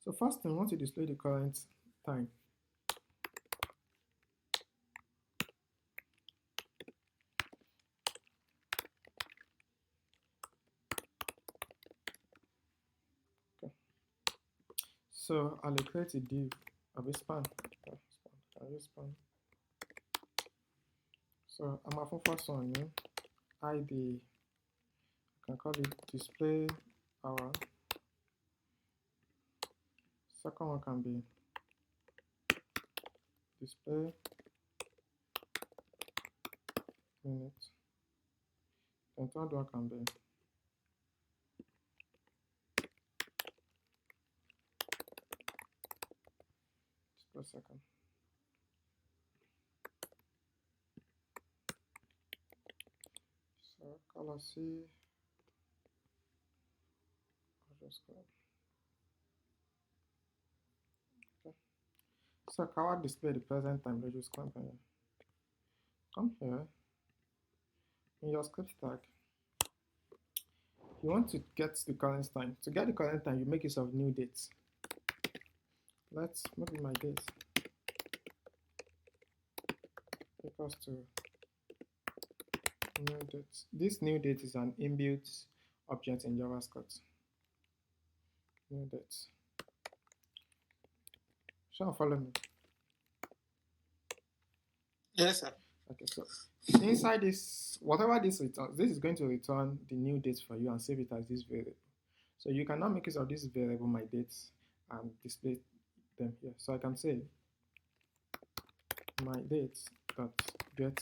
So first thing, we want to display the current time. Okay. So I'll create a div of a span. Span. So I'm a first one, ID. I can call it display hour. Second one can be display minute. And third one can be display second. So color C. I'll just go. Okay. So color display the present time. Let's just come here. Come here. In your script tag, you want to get the current time. To get the current time, you make use of new dates. Let's maybe my date equals to new date. This new date is an inbuilt object in JavaScript. New date. Shall follow me? Yes, sir. Okay, so inside this, whatever this returns, this is going to return the new date for you and save it as this variable. So you cannot make use of this variable, my dates, and display them here. So I can say my dates dot get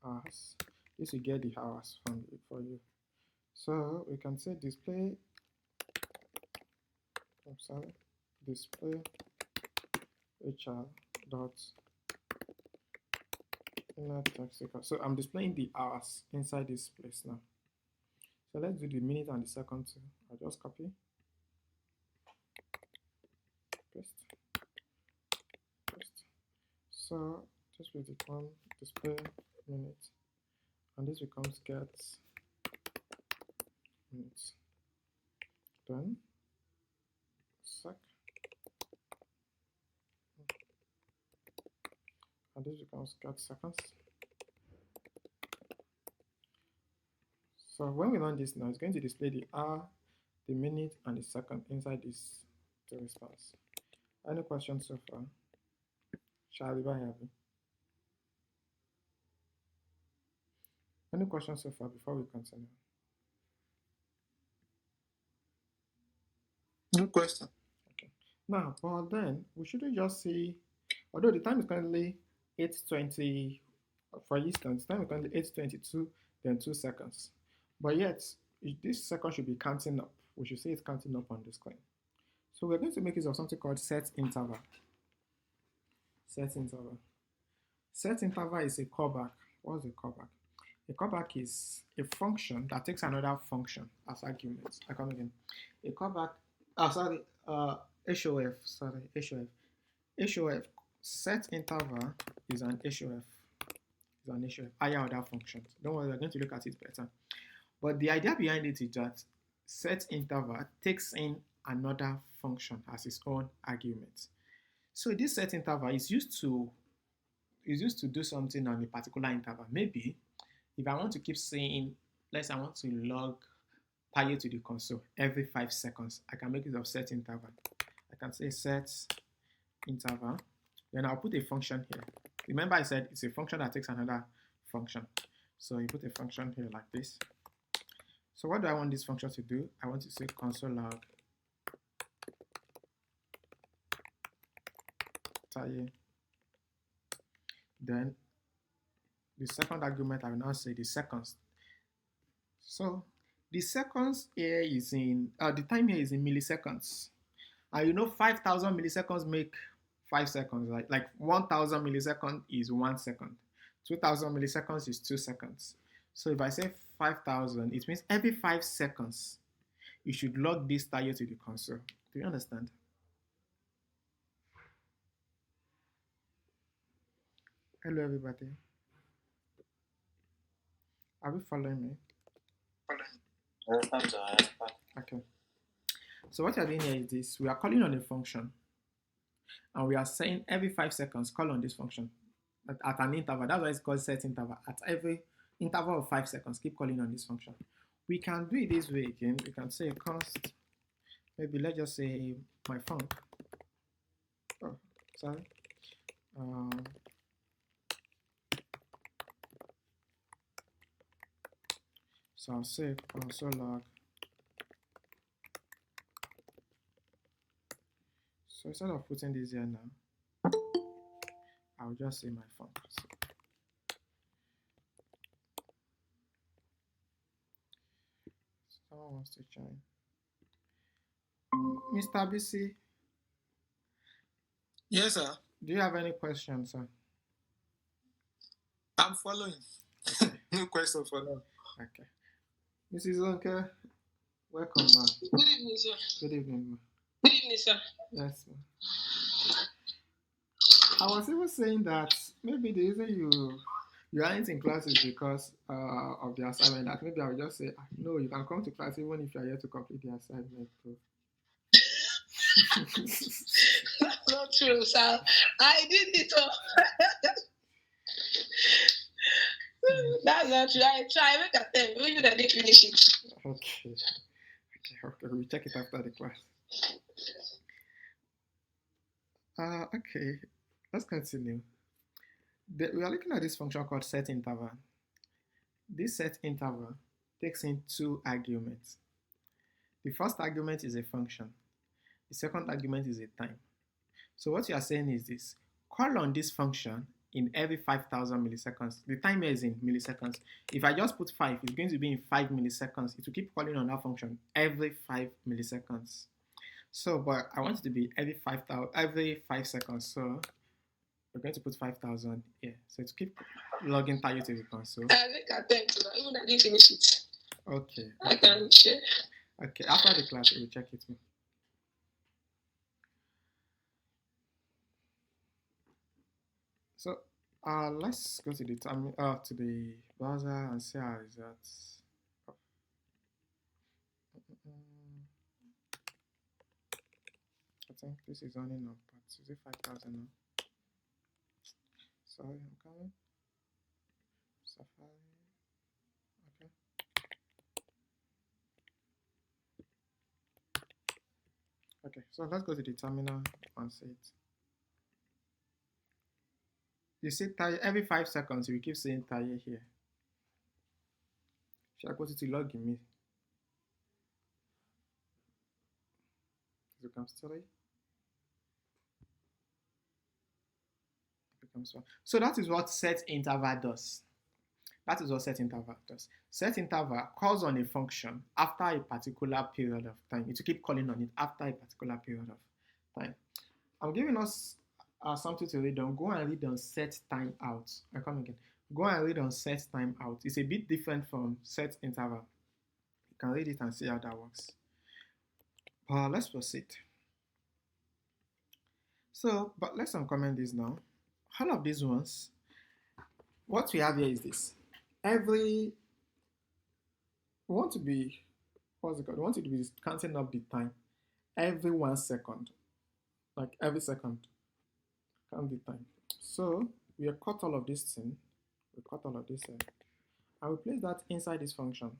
hours. This will get the hours from for you. So we can say display. I'm sorry, display hr dot inner text. So I'm displaying the hours inside this place now. So let's do the minute and the second too. I'll just copy, paste. So just with the one display minute, and this becomes get minutes. Then sec, and this becomes get seconds. So when we run this now, it's going to display the hour, the minute, and the second inside this to response. Any questions so far? Shall we have it? Any questions so far before we continue? No question. Okay. Now, but then we shouldn't just see, although the time is currently 8:20, for instance, time is currently 8:22, then 2 seconds. But yet, this second should be counting up. We should say it's counting up on the screen. So we're going to make use of something called set interval. Set interval. Set interval is a callback. What's a callback? A callback is a function that takes another function as argument. I come again. A callback, HOF. Set interval is an HOF. Is an HOF. Higher order function. Don't worry, we're going to look at it better. But the idea behind it is that set interval takes in another function as its own argument. So this set interval is used to do something on a particular interval. Maybe if I want to keep saying, let's say I want to log taille to the console every 5 seconds, I can make use of set interval. I can say set interval. Then I'll put a function here. Remember I said it's a function that takes another function. So you put a function here like this. So what do I want this function to do? I want to say console log taille. Then the second argument, I will now say the seconds. So the seconds here is in, the time here is in milliseconds. And you know 5,000 milliseconds make 5 seconds. Like 1,000 milliseconds is 1 second. 2,000 milliseconds is 2 seconds. So if I say 5,000, it means every 5 seconds, you should log this taille to the console. Do you understand? Hello, everybody. Are we following me? Yes, I'm sorry. Okay. So what we are doing here is this. We are calling on a function, and we are saying every 5 seconds, call on this function at an interval. That's why it's called set interval. At every interval of 5 seconds, keep calling on this function. We can do it this way again. We can say const, maybe let's just say my func. Oh, sorry. So I'll say console.log. So instead of putting this here now, I'll just say my func. Someone wants to join. Mr. BC. Yes, sir. Do you have any questions, sir? I'm following. No question for now. Okay. Mrs. Onke, welcome, ma'am. Good evening, sir. Good evening, ma'am. Good evening, sir. Yes, ma'am. I was even saying that maybe the reason you aren't in class is because of the assignment. That maybe I will just say, no, you can come to class even if you are here to complete the assignment. That's not true, sir. I did it all. That's not true. I try. Make a time. Maybe that they finish it. Okay. We'll check it after the class. Okay. Let's continue. We are looking at this function called set interval. This set interval takes in 2 arguments. The first argument is a function. The second argument is a time. So what you are saying is this. Call on this function in every 5,000 milliseconds. The time here is in milliseconds. If I just put 5, it's going to be in 5 milliseconds. It will keep calling on that function every 5 milliseconds. So, but I want it to be every 5 seconds. So we're going to put 5,000 here. So to keep logging time to the console. I make a time to even I didn't finish it. Okay. I can share. Okay. After the class, we'll check it. So let's go to the browser and see our results. I think this is running on parts. Is it 5,000 now? Sorry, I'm coming. Safari. Okay. Okay, so let's go to the terminal and see it. You see every 5 seconds you keep saying Taye here. Should I go to log in me? It becomes 3. It becomes 1. So that is what set interval does. That is what set interval does. Set interval calls on a function after a particular period of time. It will keep calling on it after a particular period of time. I'm giving us something to read on. Go and read on set time out. I come again. Go and read on set time out. It's a bit different from set interval. You can read it and see how that works. Let's proceed. So, but let's uncomment this now. All of these ones, what we have here is this. We want to be counting up the time every 1 second. Like every second. Count the time. So we have cut all of this thing. We cut all of this here. I will place that inside this function.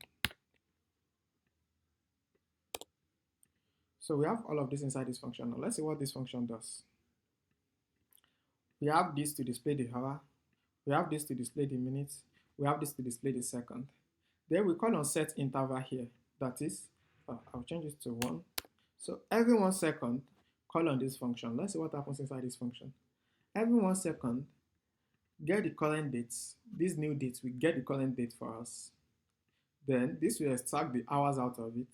So we have all of this inside this function. Now let's see what this function does. We have this to display the hour. We have this to display the minutes. We have this to display the second. Then we call on set interval here. That is, I'll change it to 1. So every 1 second, call on this function. Let's see what happens inside this function. Every 1 second, get the current dates. These new dates, we get the current date for us. Then this will extract the hours out of it.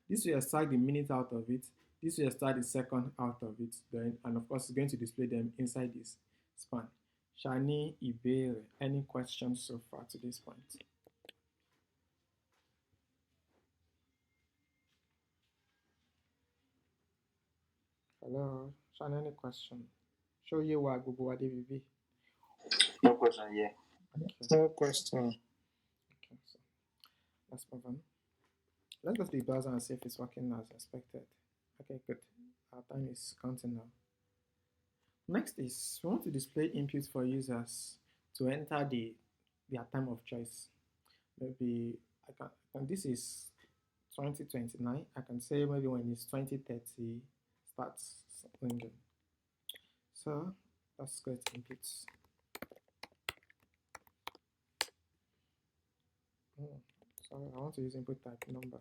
This will extract the minutes out of it. This will extract the second out of it. Then, and of course, it's going to display them inside this span. Shani Ibere, any questions so far to this point? Hello, Shani, any question? Show you what Google DVV. No question here. Okay. No question. Okay, so let's move on. Let's go to the browser and see if it's working as expected. Okay, good. Our time is counting now. Next is we want to display inputs for users to enter their time of choice. Maybe this is 2029. I can say maybe when it's 2030 starts ringing. So let's create inputs. Sorry, I want to use input type number.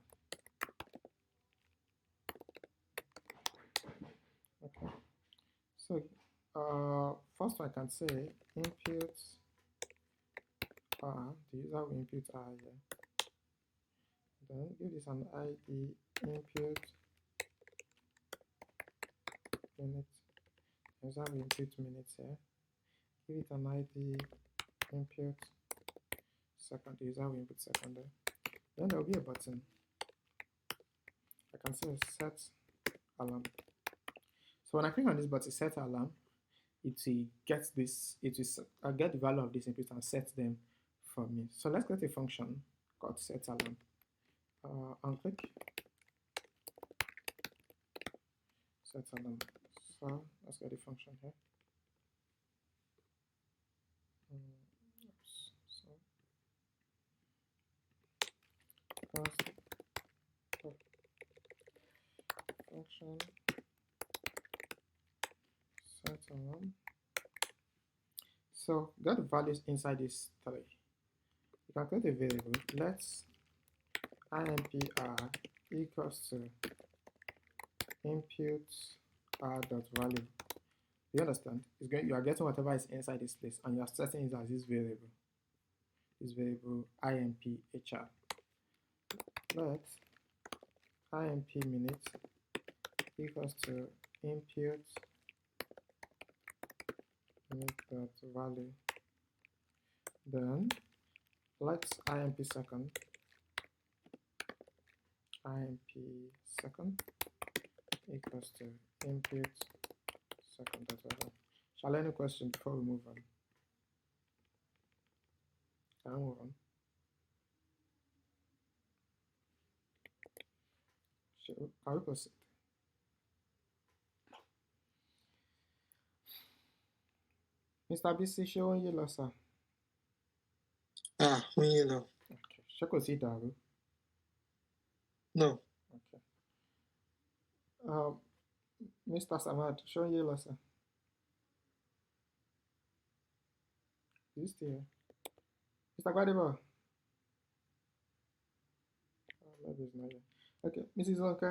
Okay. So first I can say inputs are the user will input are here. Then give this an ID input minute. User will input minutes here. Give it an ID input second. The user will input second there. Then there will be a button. I can say set alarm. So when I click on this button, set alarm, it will get this. It will get the value of this input and set them for me. So let's create a function called set alarm. Unclick set alarm. So let's get the function here. Function set alarm. So get the values inside this three. You can create a variable. Let's impr equals to input dot value. You understand? You are getting whatever is inside this place, and you are setting it as this variable. This variable imphr. Let imp minute equals to input minute dot value. Then let's imp second equals to input second dot value. Shall I any question before we move on? Can I move on? Can we proceed? Mr. BC, ṣé ó ń yé lọ sir? Ó ń yé lọ. Okay. Ṣé kò sí ìdàrú? No. Okay. Mr. Samad, ṣé ó ń yé lọ sir? Is he still here? Mr. Gbadebo? Maybe he's not here. Okay, Mrs. Zonke?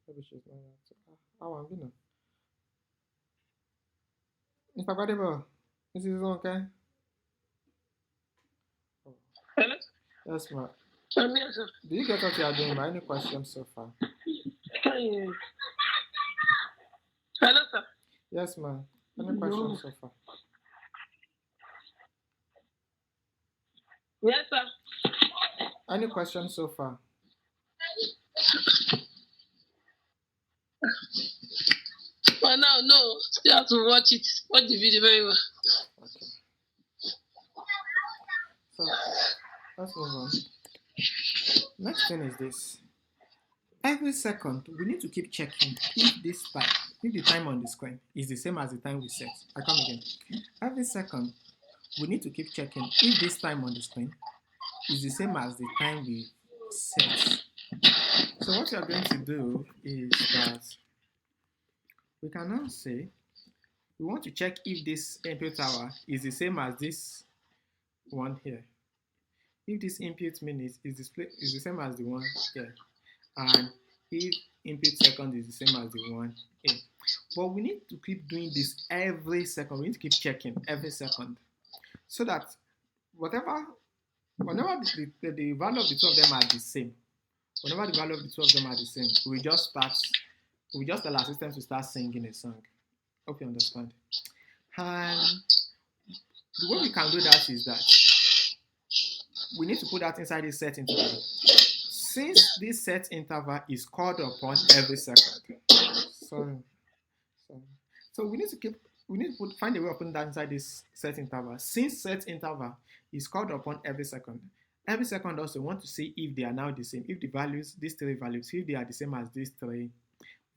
Maybe she's not here. How am I now? Mr. Gbadebo? Mrs. Zonke? Oh. Hello? Yes, ma'am. Yes, sir. Do you get what you are doing? Any questions so far? Hello, sir. Yes, ma'am. Any questions so far? Yes, sir. Any questions so far? For now, no. Still have to watch it. Watch the video very well. Okay. So let's move on. Next thing is this. Every second, we need to keep checking if the time on the screen is the same as the time we set. I come again. Every second, we need to keep checking if this time on the screen is the same as the time we set. So what we are going to do is that we can now say we want to check if this input hour is the same as this one here. If this input minute is the same as the one here, and if input second is the same as the one here. But we need to keep doing this every second. We need to keep checking every second, so that whenever the value of the two of them are the same, whenever the value of the two of them are the same, we just tell our system to start singing a song. Hope you understand. And the way we can do that is that we need to put that inside this set interval. Since this set interval is called upon every second, so we need to find a way of putting that inside this set interval. Since set interval is called upon every second, Every second also want to see if they are now the same, if the values, these three values, if they are the same as these three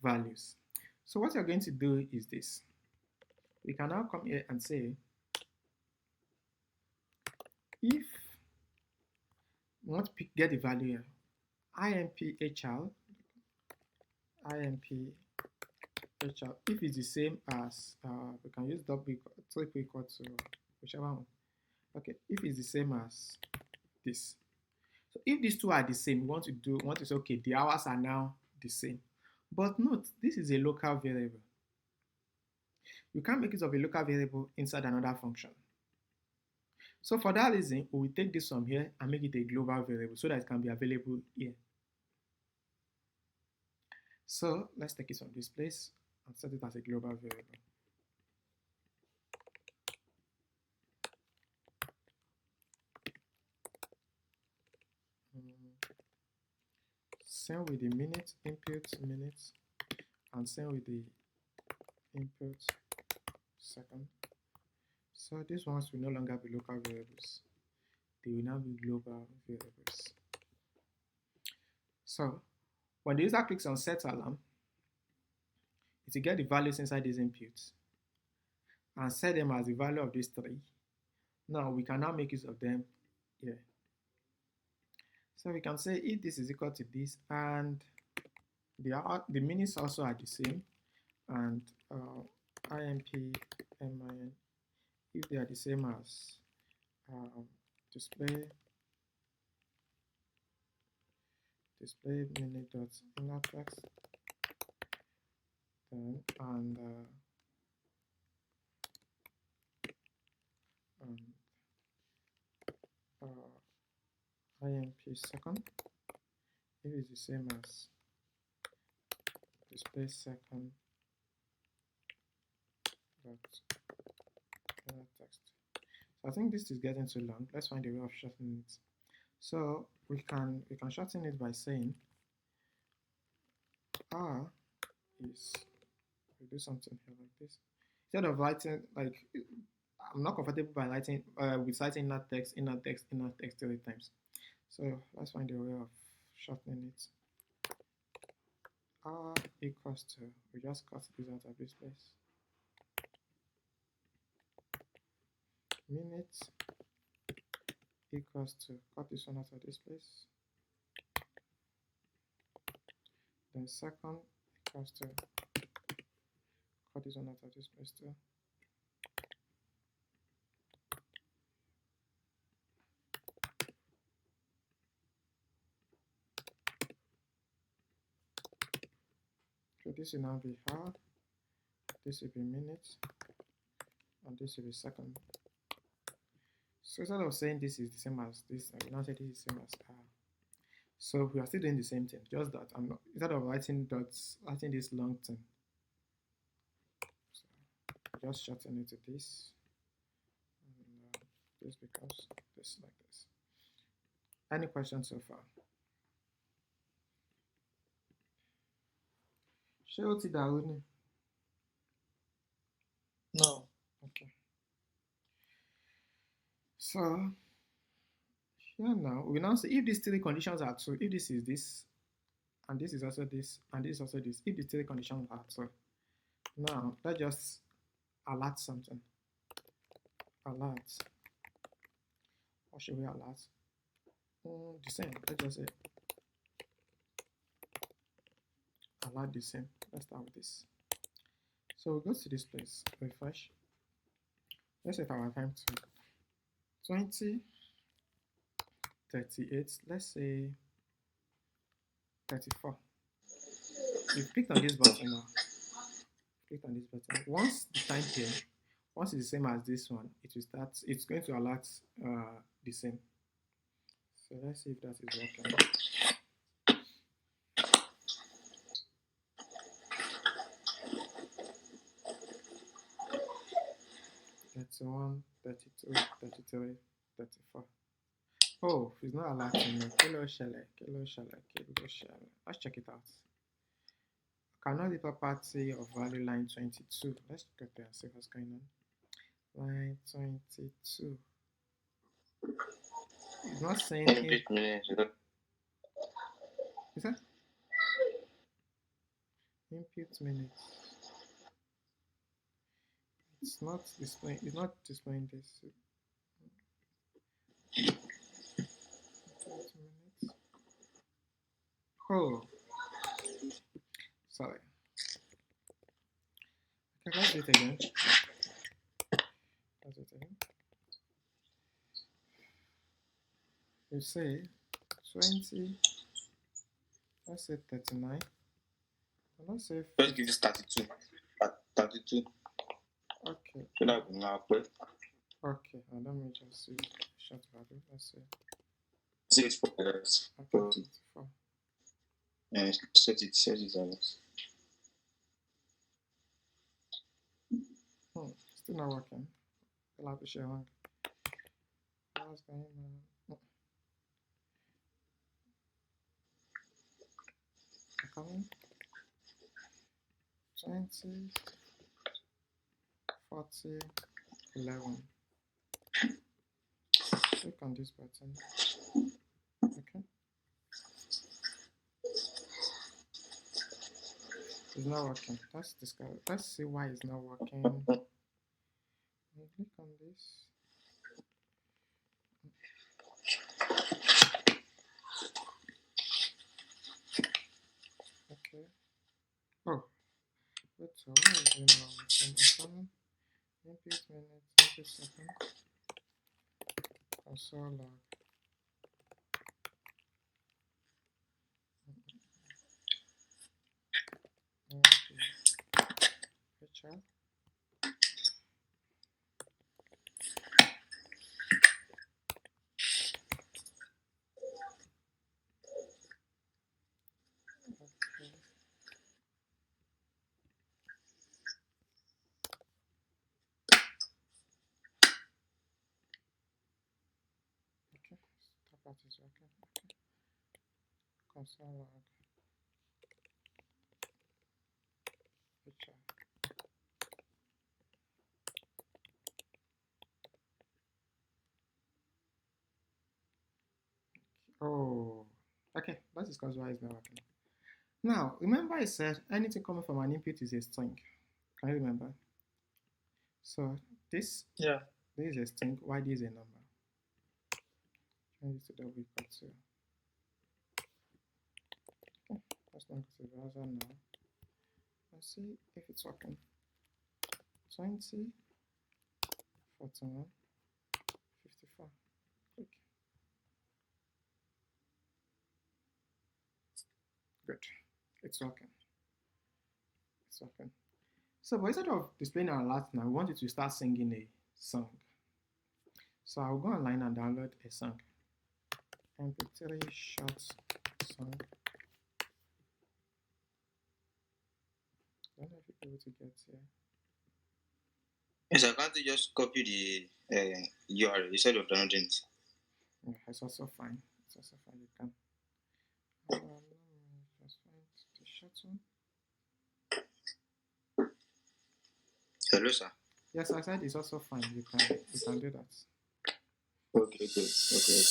values. So what you're going to do is this. We can now come here and say, if we want to get the value here, imphr, if it's the same as, we can use double triple equal to whichever one. Okay, if it's the same as this. So if these two are the same, we want to say, okay, the hours are now the same. But note, this is a local variable. You can't make use of a local variable inside another function. So for that reason, we will take this from here and make it a global variable so that it can be available here. So let's take it from this place and set it as a global variable. Same with the minute, input minutes, and same with the input second. So these ones will no longer be local variables. They will now be global variables. So when the user clicks on set alarm, it will get the values inside these inputs and set them as the value of these three. Now we can now make use of them here. So we can say if this is equal to this and the minutes also are the same, and imp min, if they are the same as display minute dot inner text, then and imp second, if it's the same as display second dot inner text. So I think this is getting too long. Let's find a way of shortening it. So we can shorten it by saying R is, we do something here like this. Instead of writing, like, I'm not comfortable by writing with citing inner text 3 times. So let's find a way of shortening it. R equals to, we just cut this out of this place. Minutes equals to, cut this one out of this place. Then second equals to, cut this one out of this place too. So this will now be hour, this will be minutes, and this will be second. So instead of saying this is the same as this, I will now say this is the same as hour. So we are still doing the same thing, just that I'm not, instead of writing dots, writing this long thing. So just shorten it to this, and this becomes this like this. Any questions so far? Ṣé ó ti dàrú ni? No. Okay. So here now, we now say if these three conditions are true, if this is this, and this is also this, and this is also this, if the three conditions are true, now let's just alert something. Alert. What should we alert? The same. Let's just say alert the same. Let's start with this. So we go to this place, refresh. Let's set our time to 20:38. Let's say 34. We've clicked on this button now. Click on this button. Once the time here, once it's the same as this one, it will start. It's going to alert the same. So let's see if that is working. 31, 32, 33, 34. Oh, it's not alerting me. Kilo shelle. Let's check it out. Cannot the property of value line 22. Let's get there and see what's going on. Line 22. It's not saying Input minutes. is that input minutes. It's not displaying. It's not displaying this. Input minutes. Oh, sorry. Okay, let's do it again. Let's do it again. You say 20. Let's say 39. And let's say Let's give this 32. 32. okay. So that will now put Okay, and let me just see short value. Let's say 64. okay, 64. And set it as Still not working. I'll have to share one. What's going on? Coming. 20, 40, 11. Click on this button. Okay. It's not working. Let's discuss. Let's see why it's not working. Click on this. Okay. Oh. Wait, so why is it not working? Input minutes, input second. Console log. HR. Okay, top part is working. Okay. Console log. HR. Oh, okay. Let's discuss why it's not working. Now, remember I said anything coming from an input is a string. Can you remember? So this is a string. Why this is a number? Change it to double equal to. Okay, let's not go to the browser now. Let's see if it's working. 20, 41, 54. Click. Good. It's working. It's working. So, but instead of displaying an alert now, we want you to start singing a song. So I'll go online and download a song. MP3 short song. I don't know if you're able to get here. Yes, I can't just copy the URL instead of downloading it. Yeah, it's also fine. It's also fine. You can. Let me just find the short one. Hello, sir. Yes, I said it's also fine. You can do that. Okay, good. Okay.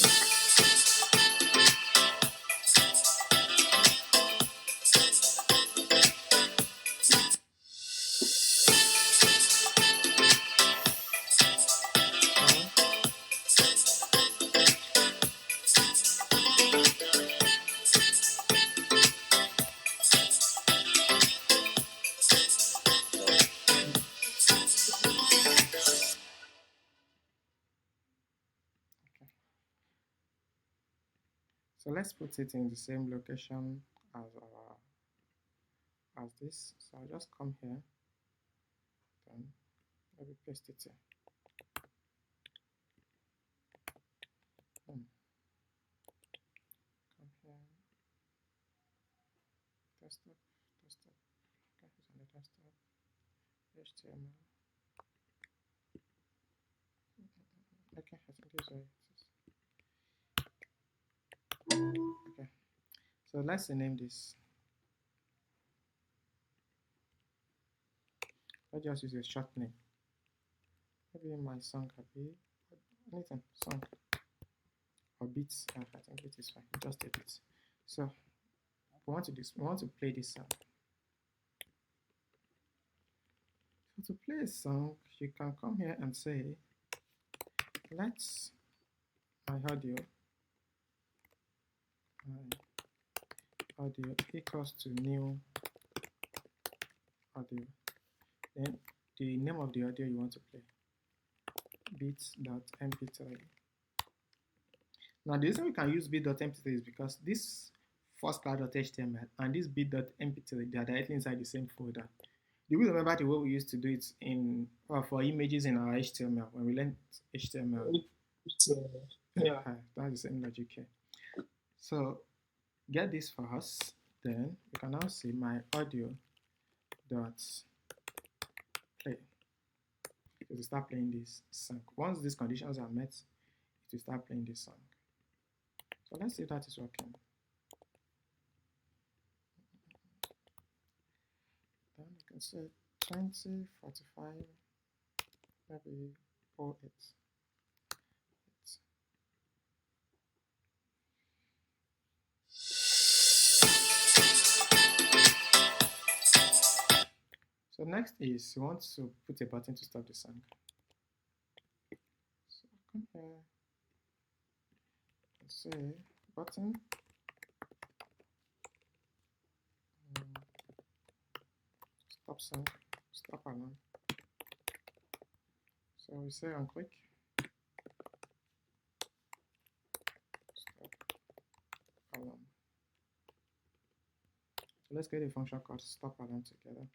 So let's put it in the same location as this. So I'll just come here, then maybe paste it here. Come here, desktop. Okay, it's on the desktop. HTML. Okay, I think this way. Okay, so let's rename this. Let's just use a short name. Maybe my song could be anything, song or beats. I think it is fine. Just a bit. So we want to play this song. So to play a song, you can come here and say, let's my audio equals to new audio. Then the name of the audio you want to play, bit.mp3. Now the reason we can use bit.mp3 is because this first class.html and this bit.mp3, they are directly inside the same folder. Do we remember the way we used to do it in for images in our HTML when we learned HTML? Yeah. That's the same logic here. So get this for us, then we can now say my audio dot play. It will start playing this song. Once these conditions are met, it will start playing this song. So let's see if that is working. Then we can say 20, 45, maybe 08. So next is you want to put a button to stop the song. So come here and say button stop song, stop alarm. So we say on click stop alarm. So let's get a function called stop alarm together.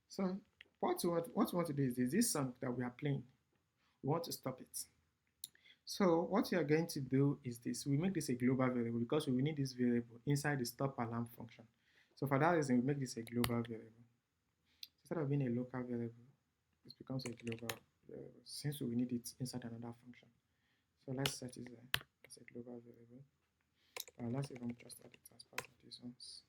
So what we want to do is this song that we are playing, we want to stop it. So what we are going to do is this. We make this a global variable because we need this variable inside the stop alarm function. So for that reason, we make this a global variable. Instead of being a local variable, this becomes a global variable since we need it inside another function. So let's set it as a global variable. Let's even just add it as part of these ones.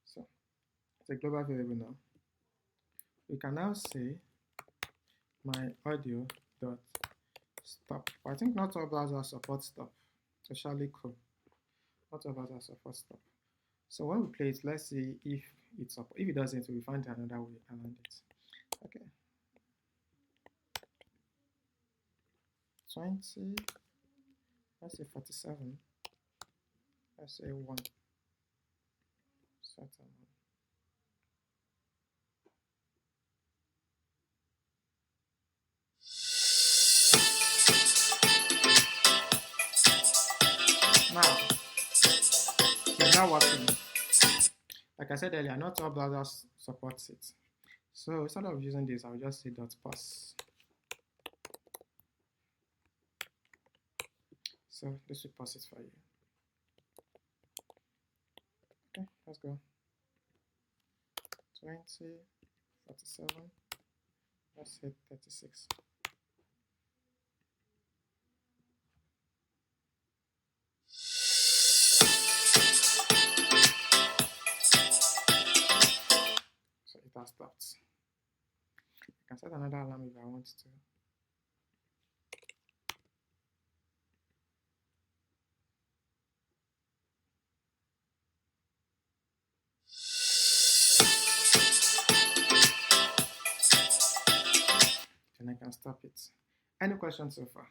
So it's a global variable now. We can now say my audio dot stop. I think not all browsers support stop. It's actually cool. Not all browsers support stop. So when we play it, let's see if it supports. If it doesn't, we find another way around it. Okay. 20. Let's say 47. Let's say 1. Set on 1. Now, it's not working. Like I said earlier, not all browsers support it. So instead of using this, I'll just say .pause. So this will pause it for you. Okay, let's go. 20, 47, let's hit 36. So it has stopped. I can set another alarm if I want to. And I can stop it. Any questions so far?